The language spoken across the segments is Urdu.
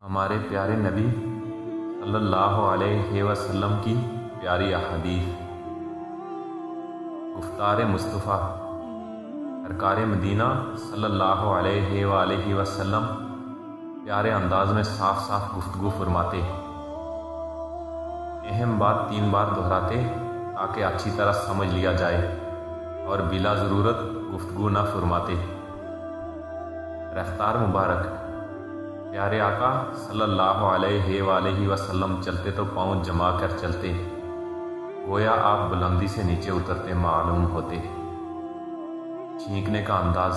ہمارے پیارے نبی صلی اللہ علیہ وسلم کی پیاری احادیث، گفتار مصطفیٰ سرکار مدینہ صلی اللہ علیہ وآلہ وسلم پیارے انداز میں صاف صاف گفتگو فرماتے، اہم بات 3 بار دہراتے تاکہ اچھی طرح سمجھ لیا جائے اور بلا ضرورت گفتگو نہ فرماتے۔ رفتار مبارک، پیارے آقا صلی اللہ علیہ وآلہ وسلم چلتے تو پاؤں جما کر چلتے، گویا آپ بلندی سے نیچے اترتے معلوم ہوتے۔ چھینکنے کا انداز،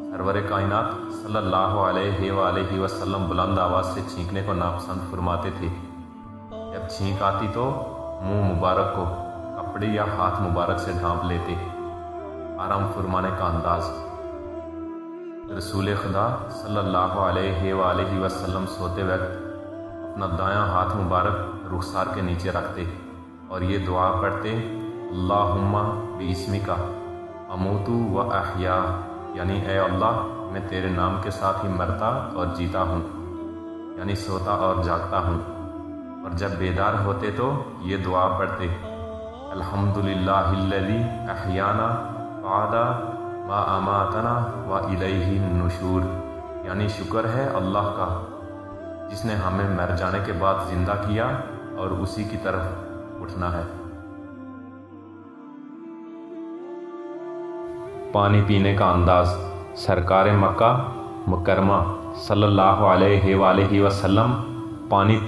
سرور کائنات صلی اللہ علیہ وآلہ وسلم بلند آواز سے چھینکنے کو ناپسند فرماتے تھے۔ جب چھینک آتی تو منہ مبارک کو کپڑے یا ہاتھ مبارک سے ڈھانپ لیتے۔ آرام فرمانے کا انداز، رسول خدا صلی اللہ علیہ وآلہ وسلم سوتے وقت اپنا دایاں ہاتھ مبارک رخسار کے نیچے رکھتے اور یہ دعا پڑھتے، اللہم باسمک اموت و احیا، یعنی اے اللہ میں تیرے نام کے ساتھ ہی مرتا اور جیتا ہوں، یعنی سوتا اور جاگتا ہوں۔ اور جب بیدار ہوتے تو یہ دعا پڑھتے، الحمدللہ الذی احیانا بعد ما اماتنا و الیہ النشور، یعنی شکر ہے اللہ کا جس نے ہمیں مر جانے کے بعد زندہ کیا اور اسی کی طرف اٹھنا ہے۔ پانی پینے کا انداز، سرکار مکہ مکرمہ صلی اللہ علیہ وآلہ وسلم پانی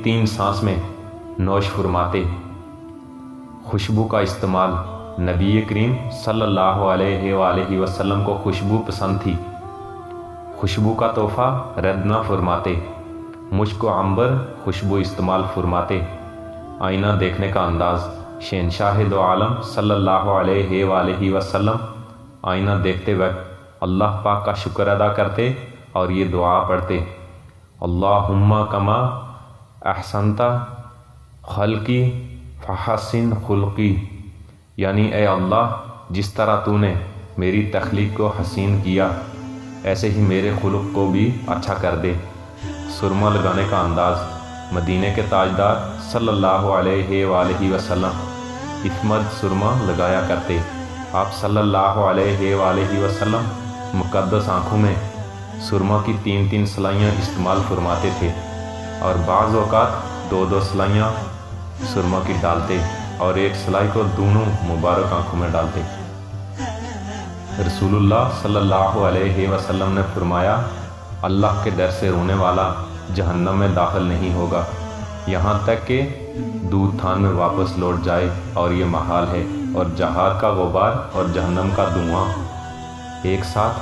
تین سانس میں نوش فرماتے۔ خوشبو کا استعمال، نبی کریم صلی اللہ علیہ وآلہ وسلم کو خوشبو پسند تھی، خوشبو کا تحفہ رد نہ فرماتے۔ مشک و عنبر خوشبو استعمال فرماتے۔ آئینہ دیکھنے کا انداز، شہنشاہ دو عالم صلی اللہ علیہ وآلہ وسلم آئینہ دیکھتے وقت اللہ پاک کا شکر ادا کرتے اور یہ دعا پڑھتے، اللہم کما احسنت خلقی فحسن خلقی، یعنی اے اللہ جس طرح تو نے میری تخلیق کو حسین کیا ایسے ہی میرے خلق کو بھی اچھا کر دے۔ سرما لگانے کا انداز، مدینے کے تاجدار صلی اللہ علیہ وآلہ وسلم عصمت سرما لگایا کرتے۔ آپ صلی اللہ علیہ وآلہ وسلم مقدس آنکھوں میں سرما کی 3 سلائیاں استعمال فرماتے تھے اور بعض اوقات 2 سلائیاں سرما کی ڈالتے اور 1 سلائی کو دونوں مبارک آنکھوں میں ڈالتے۔ رسول اللہ صلی اللہ علیہ وسلم نے فرمایا، اللہ کے ڈر سے رونے والا جہنم میں داخل نہیں ہوگا یہاں تک کہ دودھ تھان میں واپس لوٹ جائے، اور یہ محال ہے، اور جہاد کا غبار اور جہنم کا دھواں ایک ساتھ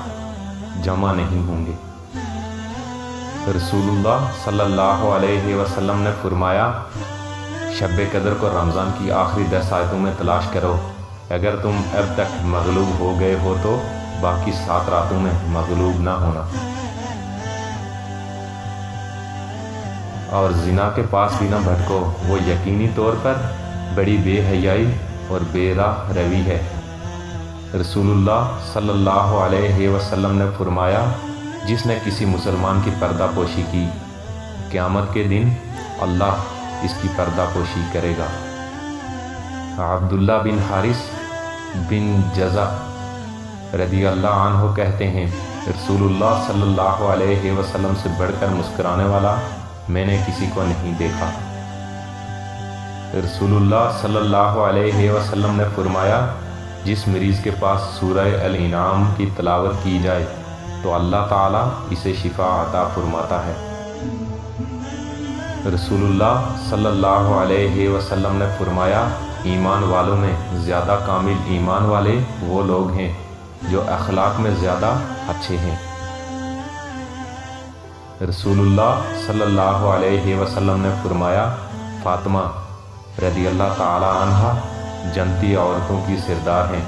جمع نہیں ہوں گے۔ رسول اللہ صلی اللہ علیہ وسلم نے فرمایا، شب قدر کو رمضان کی آخری 10 آیتوں میں تلاش کرو، اگر تم اب تک مغلوب ہو گئے ہو تو باقی 7 راتوں میں مغلوب نہ ہونا۔ اور زنا کے پاس بھی نہ بھٹکو، وہ یقینی طور پر بڑی بے حیائی اور بے راہ روی ہے۔ رسول اللہ صلی اللہ علیہ وسلم نے فرمایا، جس نے کسی مسلمان کی پردہ پوشی کی، قیامت کے دن اللہ اس کی پردہ پوشی کرے گا۔ عبداللہ بن حارث بن جزع رضی اللہ عنہ کہتے ہیں، رسول اللہ صلی اللہ علیہ وسلم سے بڑھ کر مسکرانے والا میں نے کسی کو نہیں دیکھا۔ رسول اللہ صلی اللہ علیہ وسلم نے فرمایا، جس مریض کے پاس سورہ الانعام کی تلاوت کی جائے تو اللہ تعالیٰ اسے شفا عطا فرماتا ہے۔ رسول اللہ صلی اللہ علیہ وسلم نے فرمایا، ایمان والوں میں زیادہ کامل ایمان والے وہ لوگ ہیں جو اخلاق میں زیادہ اچھے ہیں۔ رسول اللہ صلی اللہ علیہ وسلم نے فرمایا، فاطمہ رضی اللہ تعالی عنہ جنتی عورتوں کی سردار ہیں،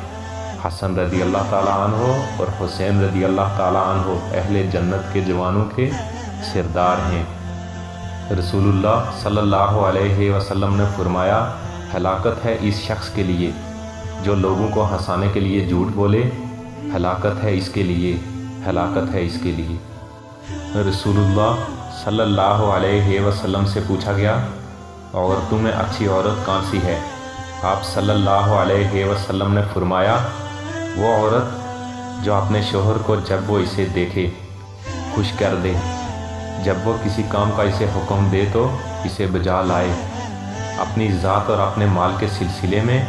حسن رضی اللہ تعالی عنہ اور حسین رضی اللہ تعالی عنہ اہل جنت کے جوانوں کے سردار ہیں۔ رسول اللہ صلی اللہ علیہ وسلم نے فرمایا، ہلاکت ہے اس شخص کے لیے جو لوگوں کو ہنسانے کے لیے جھوٹ بولے، ہلاکت ہے اس کے لیے، ہلاکت ہے اس کے لیے۔ رسول اللہ صلی اللہ علیہ وسلم سے پوچھا گیا عورتوں میں اچھی عورت کون سی ہے؟ آپ صلی اللہ علیہ وسلم نے فرمایا وہ عورت جو اپنے شوہر کو جب وہ اسے دیکھے خوش کر دے، جب وہ کسی کام کا اسے حکم دے تو اسے بجا لائے، اپنی ذات اور اپنے مال کے سلسلے میں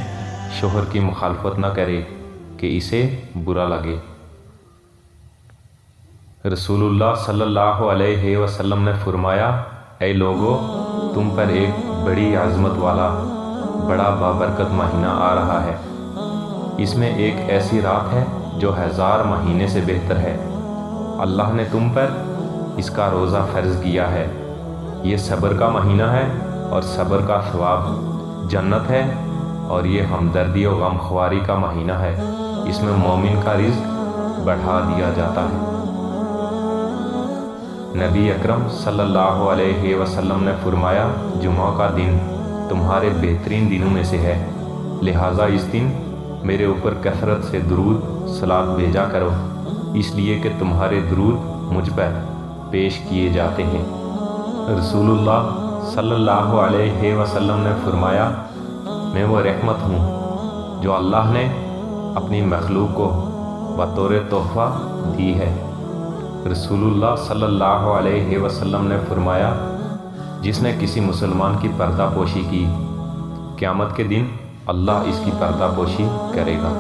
شوہر کی مخالفت نہ کرے کہ اسے برا لگے۔ رسول اللہ صلی اللہ علیہ وسلم نے فرمایا اے لوگو، تم پر ایک بڑی عظمت والا بڑا بابرکت مہینہ آ رہا ہے، اس میں ایک ایسی رات ہے جو 1000 مہینے سے بہتر ہے، اللہ نے تم پر اس کا روزہ فرض کیا ہے، یہ صبر کا مہینہ ہے اور صبر کا ثواب جنت ہے، اور یہ ہمدردی و غم خواری کا مہینہ ہے، اس میں مومن کا رزق بڑھا دیا جاتا ہے۔ نبی اکرم صلی اللہ علیہ وسلم نے فرمایا جمعہ کا دن تمہارے بہترین دنوں میں سے ہے، لہٰذا اس دن میرے اوپر کثرت سے درود صلات بھیجا کرو، اس لیے کہ تمہارے درود مجھ پر پیش کیے جاتے ہیں۔ رسول اللہ صلی اللہ علیہ وسلم نے فرمایا میں وہ رحمت ہوں جو اللہ نے اپنی مخلوق کو بطور تحفہ دی ہے۔ رسول اللہ صلی اللہ علیہ وسلم نے فرمایا جس نے کسی مسلمان کی پردہ پوشی کی، قیامت کے دن اللہ اس کی پردہ پوشی کرے گا۔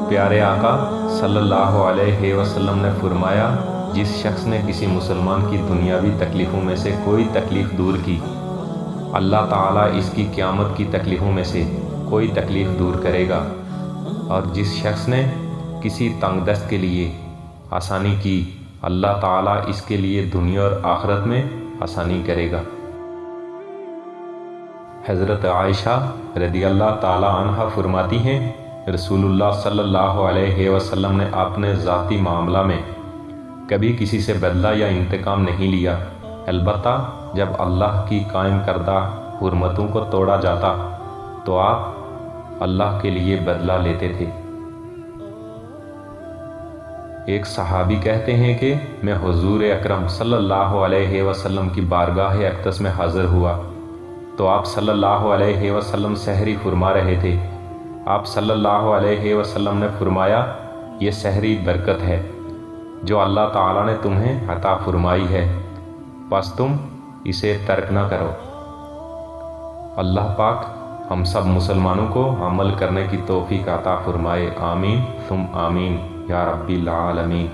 پیارے آقا صلی اللہ علیہ وسلم نے فرمایا جس شخص نے کسی مسلمان کی دنیاوی تکلیفوں میں سے کوئی تکلیف دور کی، اللہ تعالیٰ اس کی قیامت کی تکلیفوں میں سے کوئی تکلیف دور کرے گا، اور جس شخص نے کسی تنگ دست کے لیے آسانی کی، اللہ تعالیٰ اس کے لیے دنیا اور آخرت میں آسانی کرے گا۔ حضرت عائشہ رضی اللہ تعالی عنہ فرماتی ہیں رسول اللہ صلی اللہ علیہ وسلم نے اپنے ذاتی معاملہ میں کبھی کسی سے بدلہ یا انتقام نہیں لیا، البتہ جب اللہ کی قائم کردہ حرمتوں کو توڑا جاتا تو آپ اللہ کے لیے بدلہ لیتے تھے۔ ایک صحابی کہتے ہیں کہ میں حضور اکرم صلی اللہ علیہ وسلم کی بارگاہ اقدس میں حاضر ہوا تو آپ صلی اللہ علیہ وسلم سحری فرما رہے تھے۔ آپ صلی اللہ علیہ وسلم نے فرمایا یہ سحری برکت ہے جو اللہ تعالیٰ نے تمہیں عطا فرمائی ہے، پس تم اسے ترک نہ کرو۔ اللہ پاک ہم سب مسلمانوں کو عمل کرنے کی توفیق عطا فرمائے، آمین ثم آمین یا رب العالمین۔